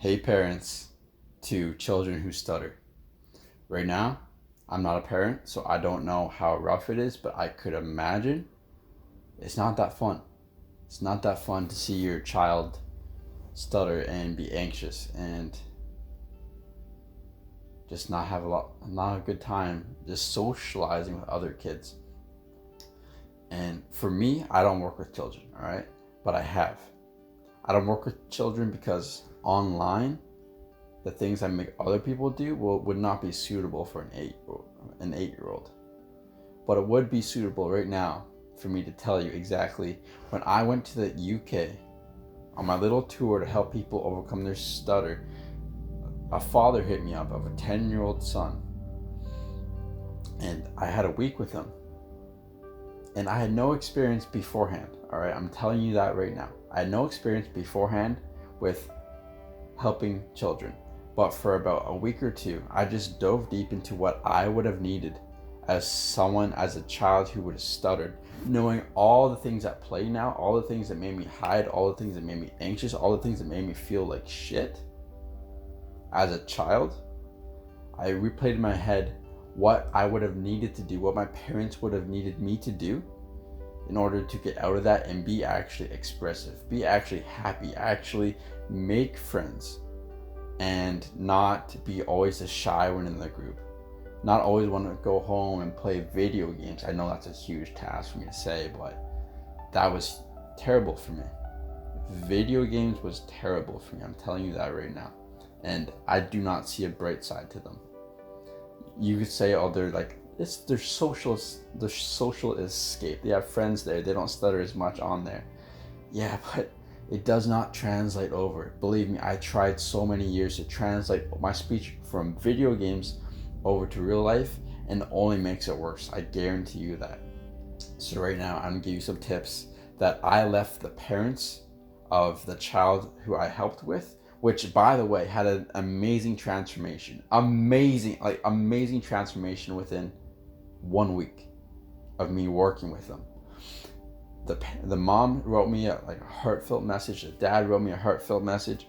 Hey parents to children who stutter. Right now, I'm not a parent, so I don't know how rough it is, but I could imagine it's not that fun. It's not that fun to see your child stutter and be anxious and just not a good time just socializing with other kids. And for me, I don't work with children, all right? But I have. I don't work with children because online the things I make other people do would not be suitable for an 8-year-old. But it would be suitable right now for me to tell you exactly when I went to the UK on my little tour to help people overcome their stutter. A father hit me up of a 10-year-old son, and I had a week with him. And I had no experience beforehand, all right? I'm telling you that right now. I had no experience beforehand with helping children. But for about a week or two, I just dove deep into what I would have needed as a child who would have stuttered, knowing all the things at play now, all the things that made me hide, all the things that made me anxious, all the things that made me feel like shit. As a child, I replayed in my head what I would have needed to do, what my parents would have needed me to do in order to get out of that and be actually expressive, be actually happy, actually make friends, and not be always the shy one in the group. Not always want to go home and play video games. I know that's a huge task for me to say, but that was terrible for me. Video games was terrible for me. I'm telling you that right now. And I do not see a bright side to them. You could say, oh, they're like, it's their social escape. They have friends there. They don't stutter as much on there. Yeah, but it does not translate over. Believe me, I tried so many years to translate my speech from video games over to real life, and it only makes it worse. I guarantee you that. So right now, I'm gonna give you some tips that I left the parents of the child who I helped with, which by the way had an amazing transformation. Amazing transformation within 1 week of me working with them. The mom wrote me a heartfelt message. The dad wrote me a heartfelt message.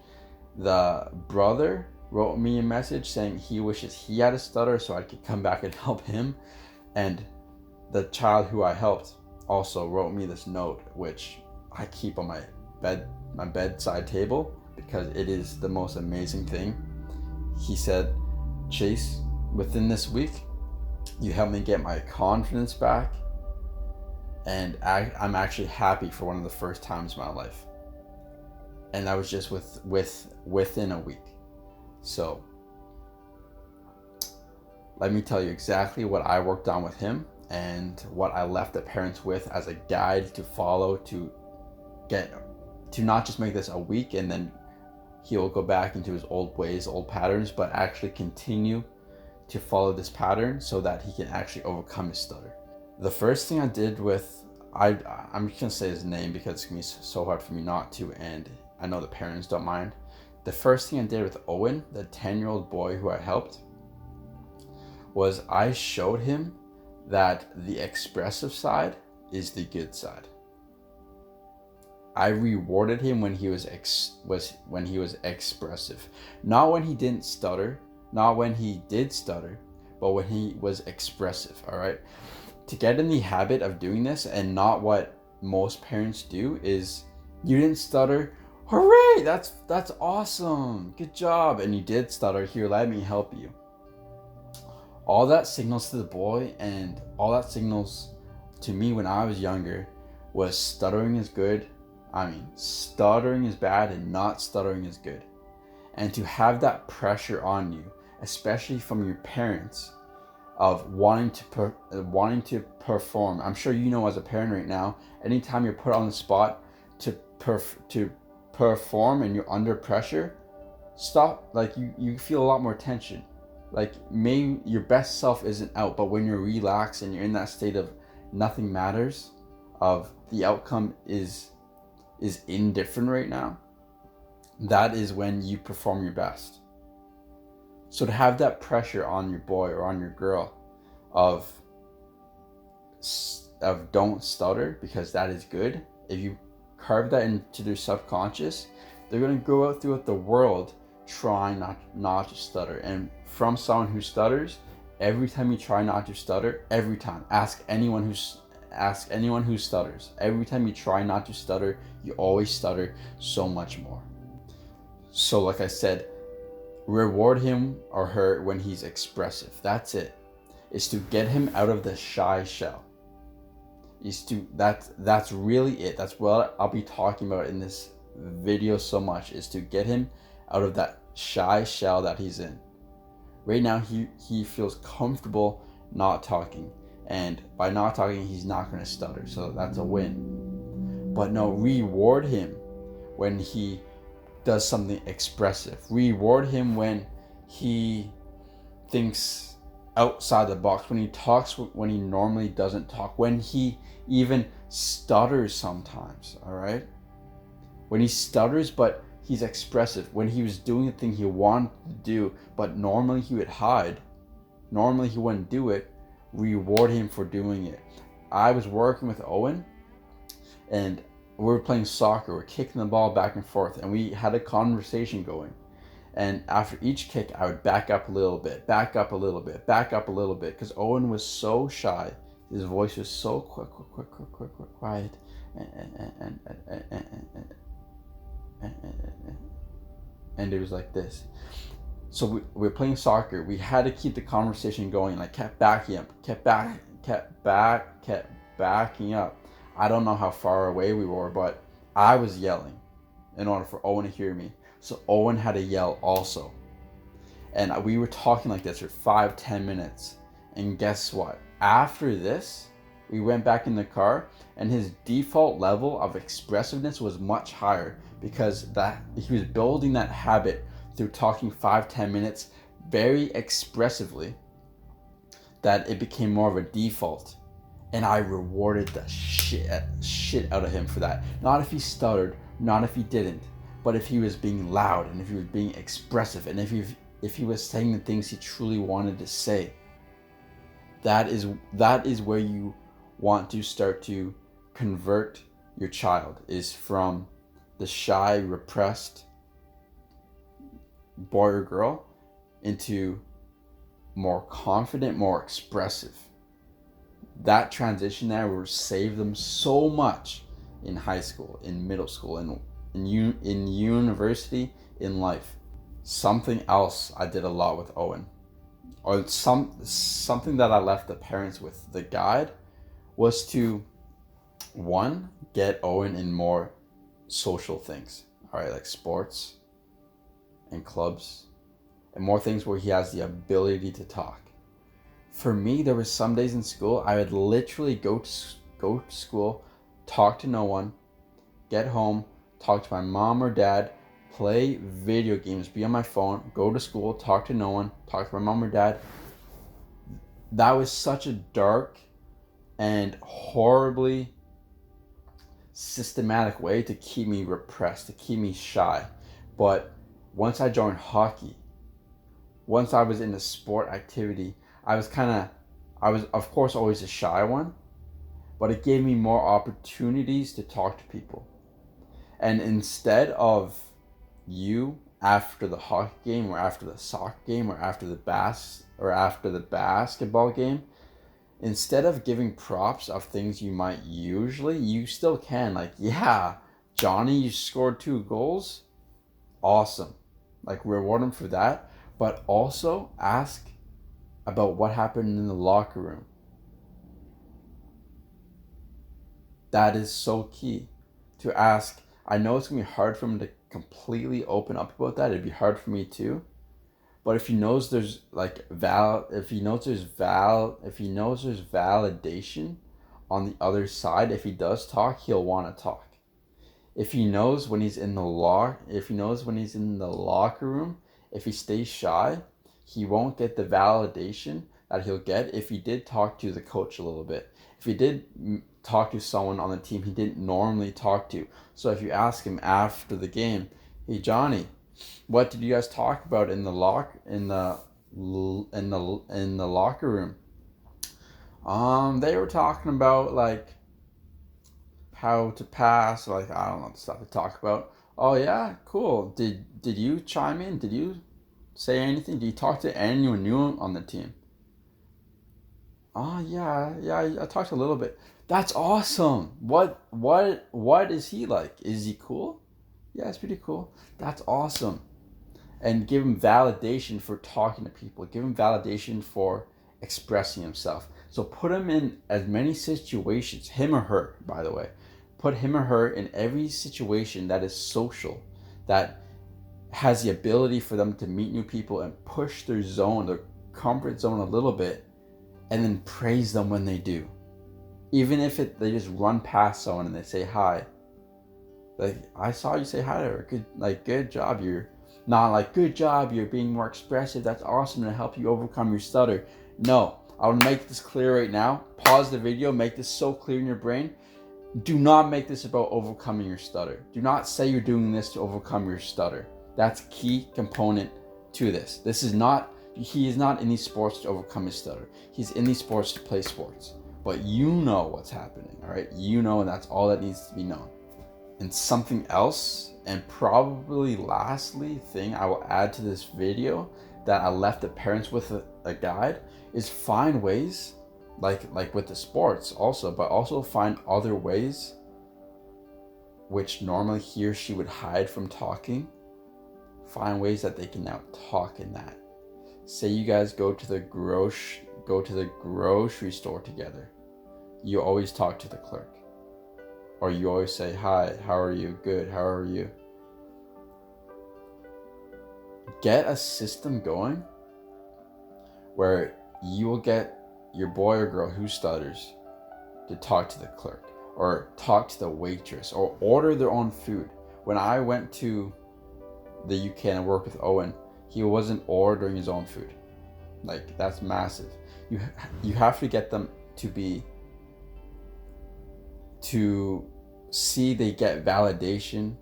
The brother wrote me a message saying he wishes he had a stutter so I could come back and help him. And the child who I helped also wrote me this note, which I keep on my bedside table because it is the most amazing thing. He said, Chase, within this week, you helped me get my confidence back, and I'm actually happy for one of the first times in my life. And that was just within a week. So let me tell you exactly what I worked on with him and what I left the parents with as a guide to follow to not just make this a week and then he'll go back into his old ways, old patterns, but actually continue to follow this pattern so that he can actually overcome his stutter. The first thing I did I'm just gonna say his name because it's gonna be so hard for me not to, and I know the parents don't mind. The first thing I did with Owen, the 10-year-old boy who I helped, was I showed him that the expressive side is the good side. I rewarded him when he was expressive, not when he didn't stutter, not when he did stutter, but when he was expressive. All right. To get in the habit of doing this and not what most parents do is you didn't stutter, hooray, that's awesome, good job, and you did stutter, here, let me help you. All that signals to the boy and all that signals to me when I was younger was stuttering is good. Stuttering is bad and not stuttering is good. And to have that pressure on you, especially from your parents, of wanting to perform. I'm sure you know as a parent right now, anytime you're put on the spot to perform and you're under pressure, stop. Like you feel a lot more tension. Like maybe your best self isn't out, but when you're relaxed and you're in that state of nothing matters, of the outcome is indifferent right now, that is when you perform your best. So to have that pressure on your boy or on your girl of don't stutter because that is good, if you carve that into their subconscious, they're going to go out throughout the world try not to stutter. And from someone who stutters, every time you try not to stutter, every time, ask anyone who stutters. Every time you try not to stutter, you always stutter so much more. So like I said, reward him or her when he's expressive. That's it. Is to get him out of the shy shell. That's really it. That's what I'll be talking about in this video so much, is to get him out of that shy shell that he's in. Right now he feels comfortable not talking, and by not talking he's not going to stutter, so that's a win. But no, reward him when he does something expressive. Reward him when he thinks outside the box, when he talks when he normally doesn't talk, when he even stutters sometimes. All right, when he stutters but he's expressive, when he was doing the thing he wanted to do but normally he would hide, normally he wouldn't do it, reward him for doing it. I was working with Owen and we were playing soccer, we're kicking the ball back and forth, and we had a conversation going. And after each kick, I would back up a little bit, back up a little bit, back up a little bit, because Owen was so shy. His voice was so quiet, and it was like this. So we were playing soccer. We had to keep the conversation going. And I kept backing up, kept backing up. I don't know how far away we were, but I was yelling in order for Owen to hear me. So Owen had to yell also. And we were talking like this for 5-10 minutes. And guess what? After this, we went back in the car and his default level of expressiveness was much higher, because that he was building that habit through talking 5-10 minutes very expressively, that it became more of a default. And I rewarded the shit out of him for that. Not if he stuttered, not if he didn't, but if he was being loud and if he was being expressive and if he was saying the things he truly wanted to say. That is where you want to start to convert your child, is from the shy, repressed boy or girl into more confident, more expressive. That transition there will save them so much in high school, in middle school, in university, in life. Something else I did a lot with Owen, or something that I left the parents with, the guide, was to, one, get Owen in more social things, all right, like sports and clubs, and more things where he has the ability to talk. For me, there were some days in school I would literally go to school, talk to no one, get home, talk to my mom or dad, play video games, be on my phone, go to school, talk to no one, talk to my mom or dad. That was such a dark and horribly systematic way to keep me repressed, to keep me shy. But once I joined hockey, once I was in a sport activity, I was of course always a shy one, but it gave me more opportunities to talk to people. And instead of you, after the hockey game or after the soccer game or after the basketball game, instead of giving props of things you might usually, you still can, like, yeah, Johnny, you scored 2 goals, awesome, like, reward him for that. But also ask about what happened in the locker room. That is so key, to ask. I know it's gonna be hard for him to completely open up about that. It'd be hard for me too. But if he knows there's validation on the other side, if he does talk, he'll want to talk. If he knows when he's in the locker room, if he stays shy, he won't get the validation that he'll get if he did talk to the coach a little bit. If he did talk to someone on the team he didn't normally talk to. So if you ask him after the game, hey Johnny, what did you guys talk about in the locker room? They were talking about like how to pass, like I don't know the stuff to talk about. Oh yeah, cool. Did you chime in? Did you say anything? Did you talk to anyone new on the team? Oh yeah, yeah. I talked a little bit. That's awesome. What is he like? Is he cool? Yeah, it's pretty cool. That's awesome. And give him validation for talking to people. Give him validation for expressing himself. So put him in as many situations, him or her, by the way. Put him or her in every situation that is social, that has the ability for them to meet new people and push their zone, their comfort zone a little bit, and then praise them when they do. Even if they just run past someone and they say hi. Like, I saw you say hi to her. Good job. You're not like, good job, you're being more expressive. That's awesome to help you overcome your stutter. No, I want to make this clear right now. Pause the video, make this so clear in your brain. Do not make this about overcoming your stutter. Do not say you're doing this to overcome your stutter. That's a key component to this. He is not in these sports to overcome his stutter. He's in these sports to play sports. But you know what's happening, all right? You know, and that's all that needs to be known. And something else, and probably lastly thing I will add to this video that I left the parents with a guide, is find ways, like with the sports also, but also find other ways which normally he or she would hide from talking. Find ways that they can now talk in that. Say you guys go to the grocery store together. You always talk to the clerk. Or you always say, hi, how are you? Good, how are you? Get a system going where you will get your boy or girl who stutters to talk to the clerk or talk to the waitress or order their own food. When I went to the UK and I worked with Owen, he wasn't ordering his own food. Like, that's massive. You have to get them to see they get validation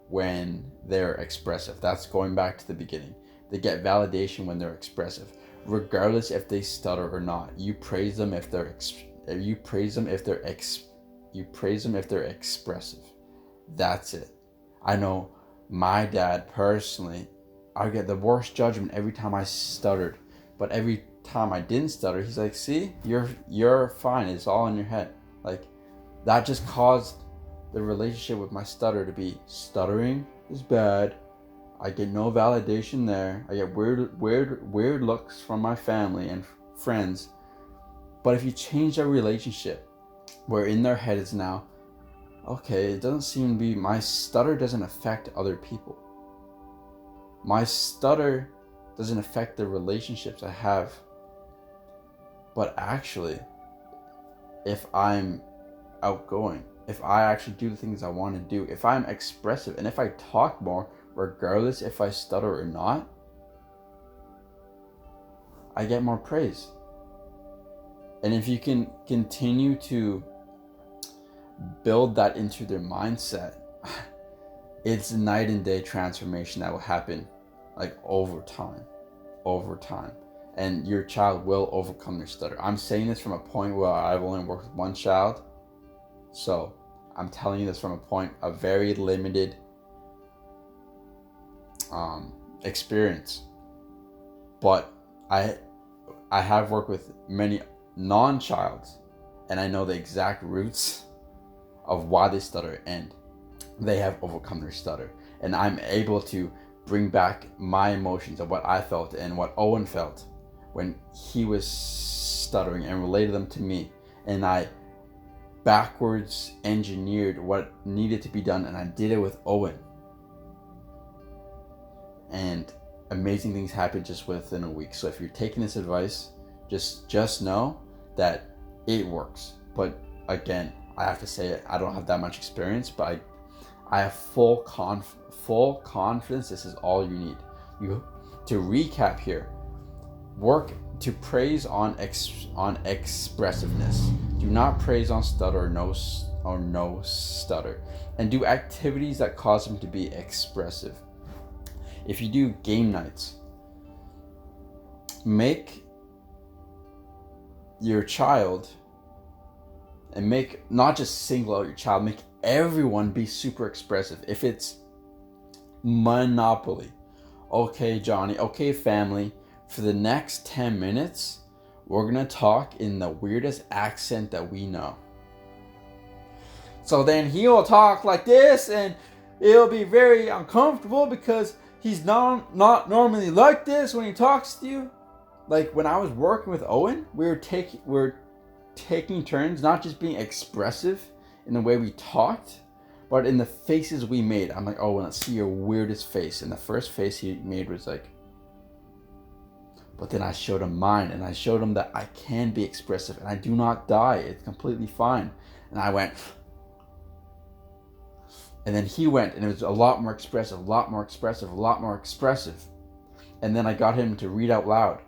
when they're expressive. That's going back to the beginning. They get validation when they're expressive, regardless if they stutter or not. You praise them if they're expressive. That's it. I know my dad personally, I get the worst judgment every time I stuttered, but every time I didn't stutter, he's like, see, you're fine. It's all in your head. Like, that just caused the relationship with my stutter to be, stuttering is bad. I get no validation there. I get weird looks from my family and friends. But if you change their relationship, where in their head is now, okay, it doesn't seem to be, my stutter doesn't affect other people. My stutter doesn't affect the relationships I have. But actually, if I'm outgoing, if I actually do the things I want to do, if I'm expressive, and if I talk more, regardless if I stutter or not, I get more praise. And if you can continue to build that into their mindset, it's night and day transformation that will happen, like over time. And your child will overcome their stutter. I'm saying this from a point where I've only worked with one child. So I'm telling you this from a point of very limited experience. But I have worked with many non-childs, and I know the exact roots of why they stutter, and they have overcome their stutter. And I'm able to bring back my emotions of what I felt and what Owen felt when he was stuttering and related them to me. And I backwards engineered what needed to be done, and I did it with Owen. And amazing things happen just within a week. So if you're taking this advice, just know that it works. But again, I have to say it, I don't have that much experience, but I have full confidence this is all you need. To recap here, work to praise on expressiveness. Do not praise on stutter or no stutter. And do activities that cause them to be expressive. If you do game nights, make your child, and make not just single out your child, make everyone be super expressive. If it's Monopoly. Okay, Johnny. Okay, family. For the next 10 minutes, we're going to talk in the weirdest accent that we know. So then he'll talk like this, and it'll be very uncomfortable because he's not normally like this when he talks to you. Like when I was working with Owen, we were taking turns, not just being expressive in the way we talked, but in the faces we made. I'm like, Owen, let's see your weirdest face. And the first face he made was like, but then I showed him mine, and I showed him that I can be expressive and I do not die. It's completely fine. And I went, and then he went, and it was a lot more expressive, a lot more expressive, a lot more expressive. And then I got him to read out loud.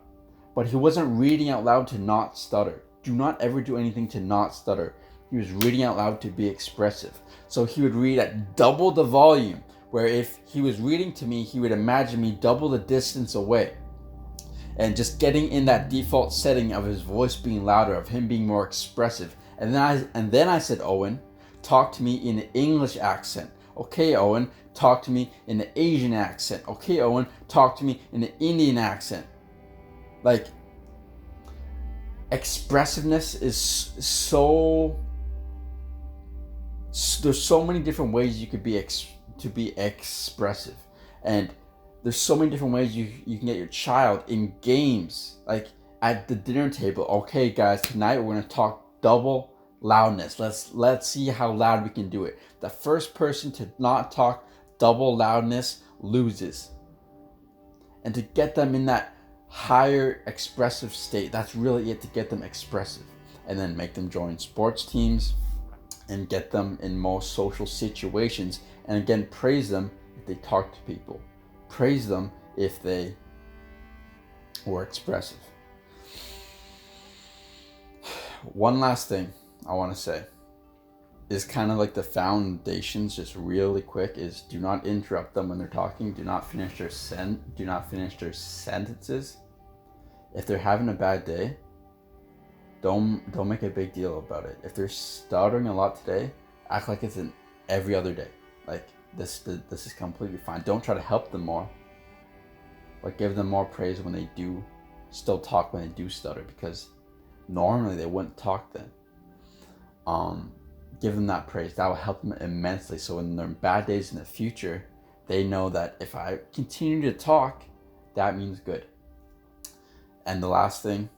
But he wasn't reading out loud to not stutter. Do not ever do anything to not stutter. He was reading out loud to be expressive. So he would read at double the volume, where if he was reading to me, he would imagine me double the distance away. And just getting in that default setting of his voice being louder, of him being more expressive. And then I said, Owen, talk to me in an English accent. Okay, Owen, talk to me in an Asian accent. Okay, Owen, talk to me in an Indian accent. Like, expressiveness is so... There's so many different ways you could be expressive. And there's so many different ways you can get your child in games. Like, at the dinner table. Okay, guys, tonight we're going to talk double loudness. Let's see how loud we can do it. The first person to not talk double loudness loses. And to get them in that higher expressive state, that's really it, to get them expressive. And then make them join sports teams and get them in most social situations. And again, praise them if they talk to people. Praise them if they were expressive. One last thing I want to say is kind of like the foundations, just really quick, is do not interrupt them when they're talking. Do not finish their sentences. If they're having a bad day, don't make a big deal about it. If they're stuttering a lot today, act like it's in every other day. Like this is completely fine. Don't try to help them more, but give them more praise when they do still talk, when they do stutter, because normally they wouldn't talk then. Give them that praise. That will help them immensely. So when they're in bad days in the future, they know that if I continue to talk, that means good. And the last thing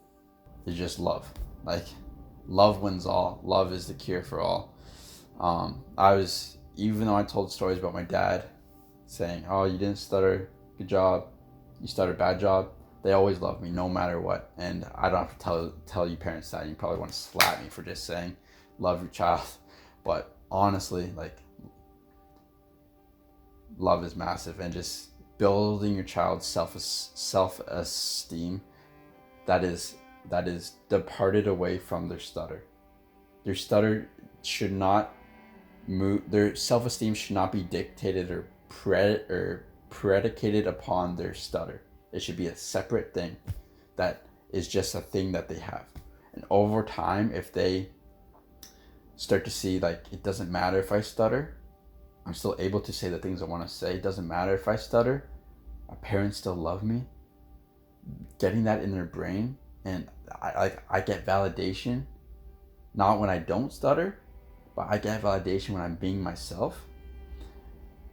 is just love. Like, love wins all. Love is the cure for all. Even though I told stories about my dad saying, oh, you didn't stutter, good job, you stuttered, bad job, they always loved me no matter what. And I don't have to tell you parents that. You probably want to slap me for just saying love your child. But honestly, like, love is massive. And just building your child's self-esteem, that is departed away from their stutter. Their stutter should not move. Their self-esteem should not be dictated or predicated upon their stutter. It should be a separate thing that is just a thing that they have. And over time, if they start to see, like, it doesn't matter if I stutter, I'm still able to say the things I want to say. It doesn't matter if I stutter, my parents still love me. Getting that in their brain, and I get validation, not when I don't stutter, but I get validation when I'm being myself.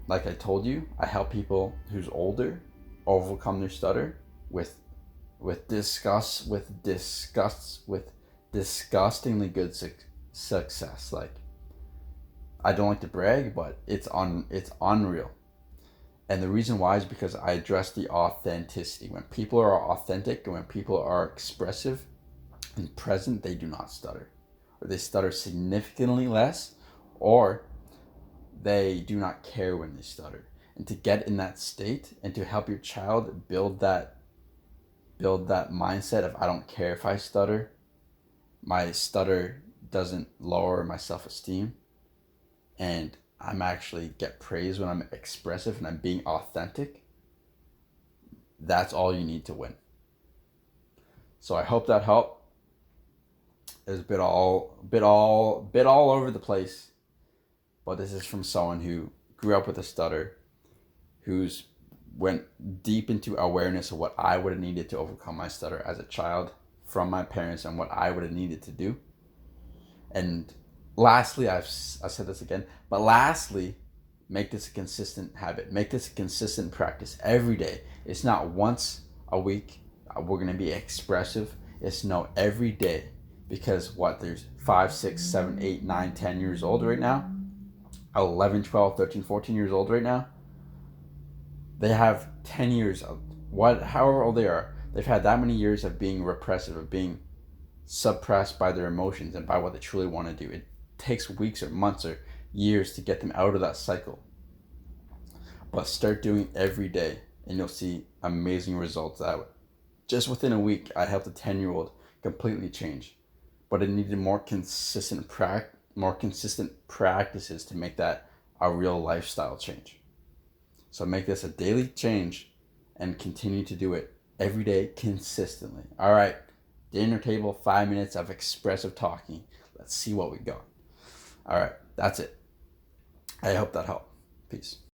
Like I told you, I help people who's older overcome their stutter with disgustingly good success. Like, I don't like to brag, but it's unreal. And the reason why is because I address the authenticity. When people are authentic and when people are expressive and present, they do not stutter. Or they stutter significantly less, or they do not care when they stutter. And to get in that state and to help your child build that mindset of, I don't care if I stutter, my stutter doesn't lower my self-esteem, and I'm actually get praise when I'm expressive and I'm being authentic, that's all you need to win. So I hope that helped. It was a bit all over the place, but this is from someone who grew up with a stutter, who's went deep into awareness of what I would have needed to overcome my stutter as a child from my parents and what I would have needed to do. And lastly, I said this again, but lastly, make this a consistent habit. Make this a consistent practice every day. It's not once a week. We're going to be expressive. It's no every day, because there's 5, 6, 7, 8, 9, 10 years old right now, 11, 12, 13, 14 years old right now. They have 10 years of however old they are. They've had that many years of being repressive, of being suppressed by their emotions and by what they truly want to do. It takes weeks or months or years to get them out of that cycle. But start doing every day and you'll see amazing results. That just within a week, I helped a 10-year-old completely change. But it needed more consistent practices to make that a real lifestyle change. So make this a daily change and continue to do it every day consistently. All right, dinner table, 5 minutes of expressive talking. Let's see what we got. All right, that's it. I hope that helped. Peace.